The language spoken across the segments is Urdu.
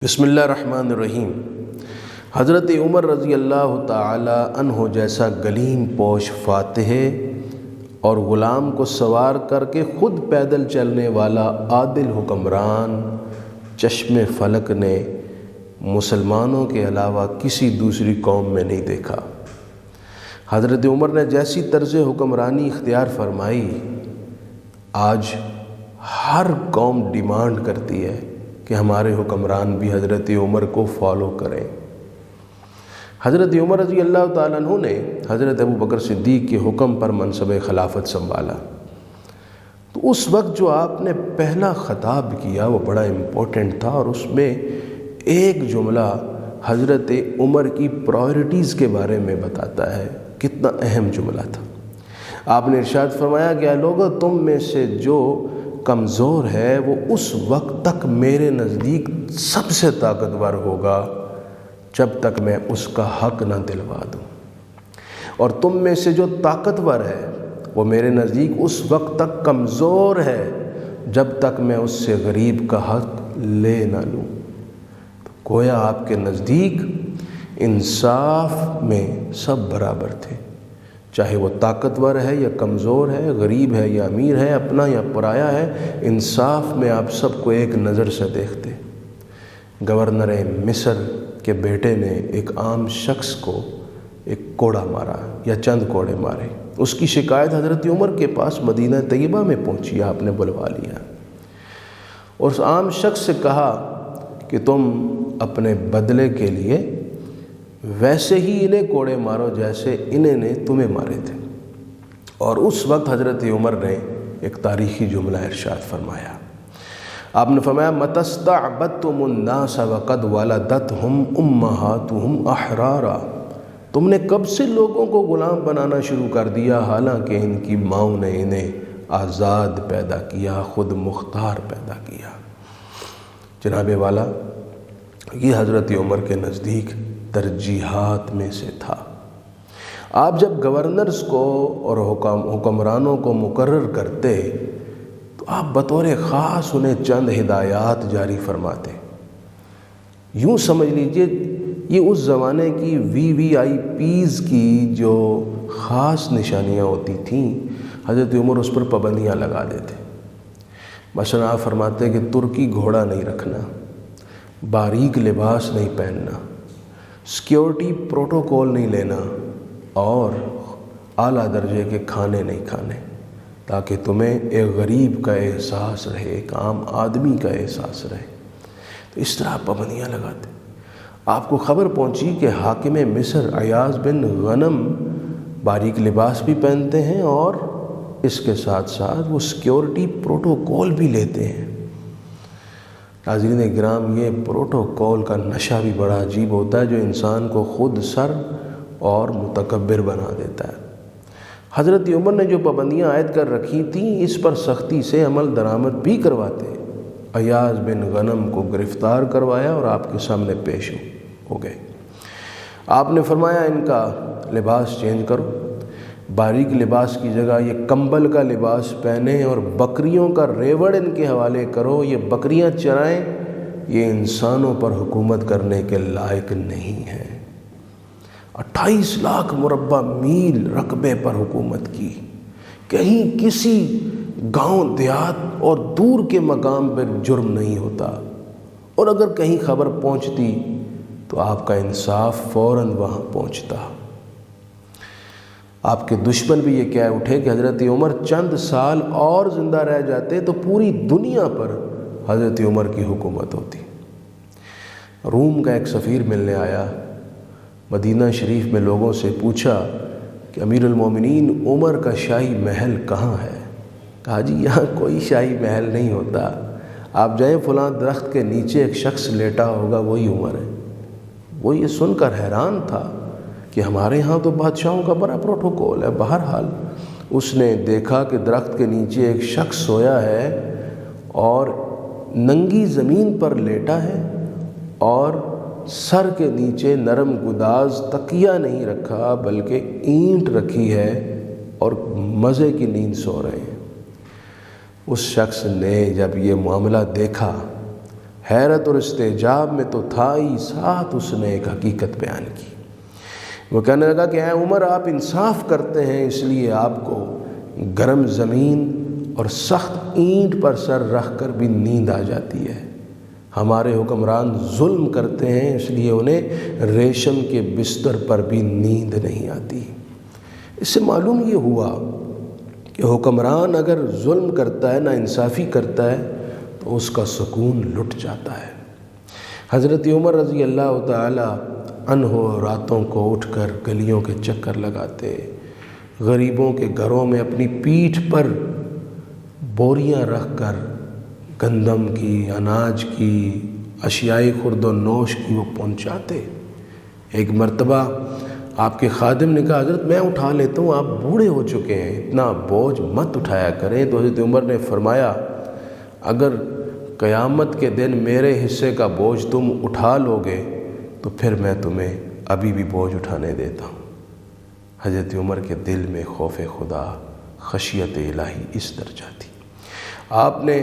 بسم اللہ الرحمن الرحیم۔ حضرت عمر رضی اللہ تعالی عنہ جیسا گلیم پوش فاتح اور غلام کو سوار کر کے خود پیدل چلنے والا عادل حکمران چشم فلک نے مسلمانوں کے علاوہ کسی دوسری قوم میں نہیں دیکھا۔ حضرت عمر نے جیسی طرز حکمرانی اختیار فرمائی، آج ہر قوم ڈیمانڈ کرتی ہے کہ ہمارے حکمران بھی حضرت عمر کو فالو کریں۔ حضرت عمر رضی اللہ تعالیٰ عنہ نے حضرت ابو بکر صدیق کے حکم پر منصب خلافت سنبھالا، تو اس وقت جو آپ نے پہلا خطاب کیا وہ بڑا امپورٹنٹ تھا، اور اس میں ایک جملہ حضرت عمر کی پرائرٹیز کے بارے میں بتاتا ہے، کتنا اہم جملہ تھا۔ آپ نے ارشاد فرمایا کہ اے لوگو، تم میں سے جو کمزور ہے وہ اس وقت تک میرے نزدیک سب سے طاقتور ہوگا جب تک میں اس کا حق نہ دلوا دوں، اور تم میں سے جو طاقتور ہے وہ میرے نزدیک اس وقت تک کمزور ہے جب تک میں اس سے غریب کا حق لے نہ لوں۔ گویا آپ کے نزدیک انصاف میں سب برابر تھے، چاہے وہ طاقتور ہے یا کمزور ہے، غریب ہے یا امیر ہے، اپنا یا پرایا ہے، انصاف میں آپ سب کو ایک نظر سے دیکھتے۔ گورنر مصر کے بیٹے نے ایک عام شخص کو ایک کوڑا مارا یا چند کوڑے مارے، اس کی شکایت حضرت عمر کے پاس مدینہ طیبہ میں پہنچی، آپ نے بلوا لیا اور اس عام شخص سے کہا کہ تم اپنے بدلے کے لیے ویسے ہی انہیں کوڑے مارو جیسے انہیں نے تمہیں مارے تھے۔ اور اس وقت حضرت عمر نے ایک تاریخی جملہ ارشاد فرمایا، آپ نے فرمایا متی استعبدتم الناس وقد ولدتهم امہاتهم احرارا، تم نے کب سے لوگوں کو غلام بنانا شروع کر دیا حالانکہ ان کی ماؤں نے انہیں آزاد پیدا کیا، خود مختار پیدا کیا۔ جناب والا، یہ حضرت عمر کے نزدیک ترجیحات میں سے تھا۔ آپ جب گورنرز کو اور حکمرانوں کو مقرر کرتے تو آپ بطور خاص انہیں چند ہدایات جاری فرماتے۔ یوں سمجھ لیجئے یہ اس زمانے کی وی آئی پیز کی جو خاص نشانیاں ہوتی تھیں، حضرت عمر اس پر پابندیاں لگا دیتے۔ مثلا آپ فرماتے کہ ترکی گھوڑا نہیں رکھنا، باریک لباس نہیں پہننا، سیکیورٹی پروٹوکول نہیں لینا، اور اعلیٰ درجے کے کھانے نہیں کھانے، تاکہ تمہیں ایک غریب کا احساس رہے، ایک عام آدمی کا احساس رہے۔ تو اس طرح پابندیاں لگاتے۔ آپ کو خبر پہنچی کہ حاکم مصر ایاز بن غنم باریک لباس بھی پہنتے ہیں اور اس کے ساتھ ساتھ وہ سیکیورٹی پروٹوکول بھی لیتے ہیں۔ ناظرین کرام، یہ پروٹوکول کا نشہ بھی بڑا عجیب ہوتا ہے جو انسان کو خود سر اور متکبر بنا دیتا ہے۔ حضرت عمر نے جو پابندیاں عائد کر رکھی تھیں اس پر سختی سے عمل درآمد بھی کرواتے۔ ایاز بن غنم کو گرفتار کروایا اور آپ کے سامنے پیش ہو گئے۔ آپ نے فرمایا ان کا لباس چینج کرو، باریک لباس کی جگہ یہ کمبل کا لباس پہنے اور بکریوں کا ریوڑ ان کے حوالے کرو، یہ بکریاں چرائیں، یہ انسانوں پر حکومت کرنے کے لائق نہیں ہے۔ 28 لاکھ مربع میل رقبے پر حکومت کی، کہیں کسی گاؤں دیہات اور دور کے مقام پر جرم نہیں ہوتا، اور اگر کہیں خبر پہنچتی تو آپ کا انصاف فوراً وہاں پہنچتا۔ آپ کے دشمن بھی یہ کہہ اٹھے کہ حضرت عمر چند سال اور زندہ رہ جاتے تو پوری دنیا پر حضرت عمر کی حکومت ہوتی۔ روم کا ایک سفیر ملنے آیا، مدینہ شریف میں لوگوں سے پوچھا کہ امیر المومنین عمر کا شاہی محل کہاں ہے؟ کہا جی یہاں کوئی شاہی محل نہیں ہوتا، آپ جائیں فلاں درخت کے نیچے ایک شخص لیٹا ہوگا وہی عمر ہے۔ وہ یہ سن کر حیران تھا کہ ہمارے ہاں تو بادشاہوں کا بڑا پروٹوکول ہے۔ بہرحال اس نے دیکھا کہ درخت کے نیچے ایک شخص سویا ہے اور ننگی زمین پر لیٹا ہے، اور سر کے نیچے نرم گداز تکیہ نہیں رکھا بلکہ اینٹ رکھی ہے، اور مزے کی نیند سو رہے ہیں۔ اس شخص نے جب یہ معاملہ دیکھا حیرت اور استعجاب میں تو تھا ہی، ساتھ اس نے ایک حقیقت بیان کی۔ وہ کہنے لگا کہ اے عمر، آپ انصاف کرتے ہیں، اس لیے آپ کو گرم زمین اور سخت اینٹ پر سر رکھ کر بھی نیند آ جاتی ہے۔ ہمارے حکمران ظلم کرتے ہیں، اس لیے انہیں ریشم کے بستر پر بھی نیند نہیں آتی۔ اس سے معلوم یہ ہوا کہ حکمران اگر ظلم کرتا ہے، ناانصافی کرتا ہے، تو اس کا سکون لٹ جاتا ہے۔ حضرت عمر رضی اللہ تعالی عنہ راتوں کو اٹھ کر گلیوں کے چکر لگاتے، غریبوں کے گھروں میں اپنی پیٹھ پر بوریاں رکھ کر گندم کی، اناج کی، اشیاء خرد و نوش کی وہ پہنچاتے۔ ایک مرتبہ آپ کے خادم نے کہا حضرت میں اٹھا لیتا ہوں، آپ بوڑھے ہو چکے ہیں، اتنا بوجھ مت اٹھایا کریں۔ تو حضرت عمر نے فرمایا اگر قیامت کے دن میرے حصے کا بوجھ تم اٹھا لوگے تو پھر میں تمہیں ابھی بھی بوجھ اٹھانے دیتا ہوں۔ حضرت عمر کے دل میں خوف خدا، خشیت الہی اس درجہ تھی۔ آپ نے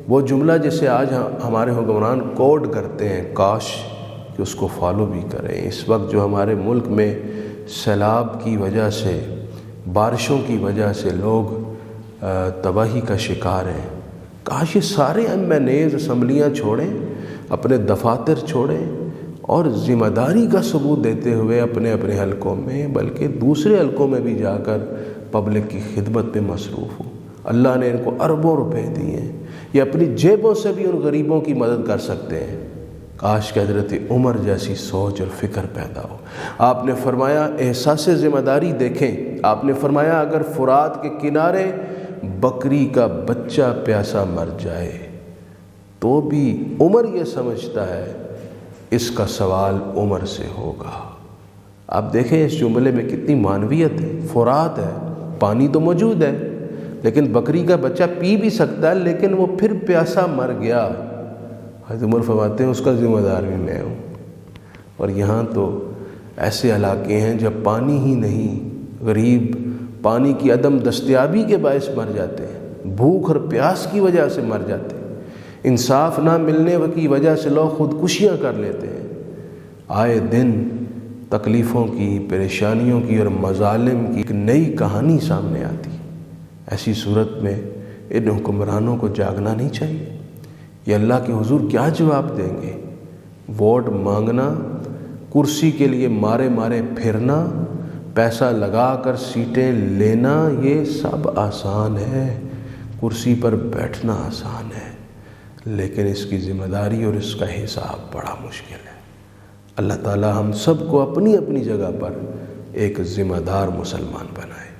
وہ جملہ جسے آج ہمارے حکمران کوڈ کرتے ہیں، کاش کہ اس کو فالو بھی کریں۔ اس وقت جو ہمارے ملک میں سیلاب کی وجہ سے، بارشوں کی وجہ سے لوگ تباہی کا شکار ہیں، کاش یہ سارے MNAs اسمبلیاں چھوڑیں، اپنے دفاتر چھوڑیں اور ذمہ داری کا ثبوت دیتے ہوئے اپنے اپنے حلقوں میں بلکہ دوسرے حلقوں میں بھی جا کر پبلک کی خدمت میں مصروف ہوں۔ اللہ نے ان کو اربوں روپے دیے ہیں، یہ اپنی جیبوں سے بھی ان غریبوں کی مدد کر سکتے ہیں۔ کاش کہ حضرت عمر جیسی سوچ اور فکر پیدا ہو۔ آپ نے فرمایا احساس ذمہ داری دیکھیں، آپ نے فرمایا اگر فرات کے کنارے بکری کا بچہ پیاسا مر جائے تو بھی عمر یہ سمجھتا ہے اس کا سوال عمر سے ہوگا۔ آپ دیکھیں اس جملے میں کتنی معنویت ہے۔ فرات ہے، پانی تو موجود ہے، لیکن بکری کا بچہ پی بھی سکتا ہے، لیکن وہ پھر پیاسا مر گیا۔ حضرت عمر فرماتے ہیں اس کا ذمہ دار بھی میں ہوں۔ اور یہاں تو ایسے علاقے ہیں جب پانی ہی نہیں، غریب پانی کی عدم دستیابی کے باعث مر جاتے ہیں، بھوک اور پیاس کی وجہ سے مر جاتے ہیں، انصاف نہ ملنے کی وجہ سے لوگ خودکشیاں کر لیتے ہیں۔ آئے دن تکلیفوں کی، پریشانیوں کی اور مظالم کی ایک نئی کہانی سامنے آتی ہے۔ ایسی صورت میں ان حکمرانوں کو جاگنا نہیں چاہیے۔ یہ اللہ کے حضور کیا جواب دیں گے؟ ووٹ مانگنا، کرسی کے لیے مارے مارے پھرنا، پیسہ لگا کر سیٹیں لینا، یہ سب آسان ہے، کرسی پر بیٹھنا آسان ہے، لیکن اس کی ذمہ داری اور اس کا حساب بڑا مشکل ہے۔ اللہ تعالی ہم سب کو اپنی اپنی جگہ پر ایک ذمہ دار مسلمان بنائے۔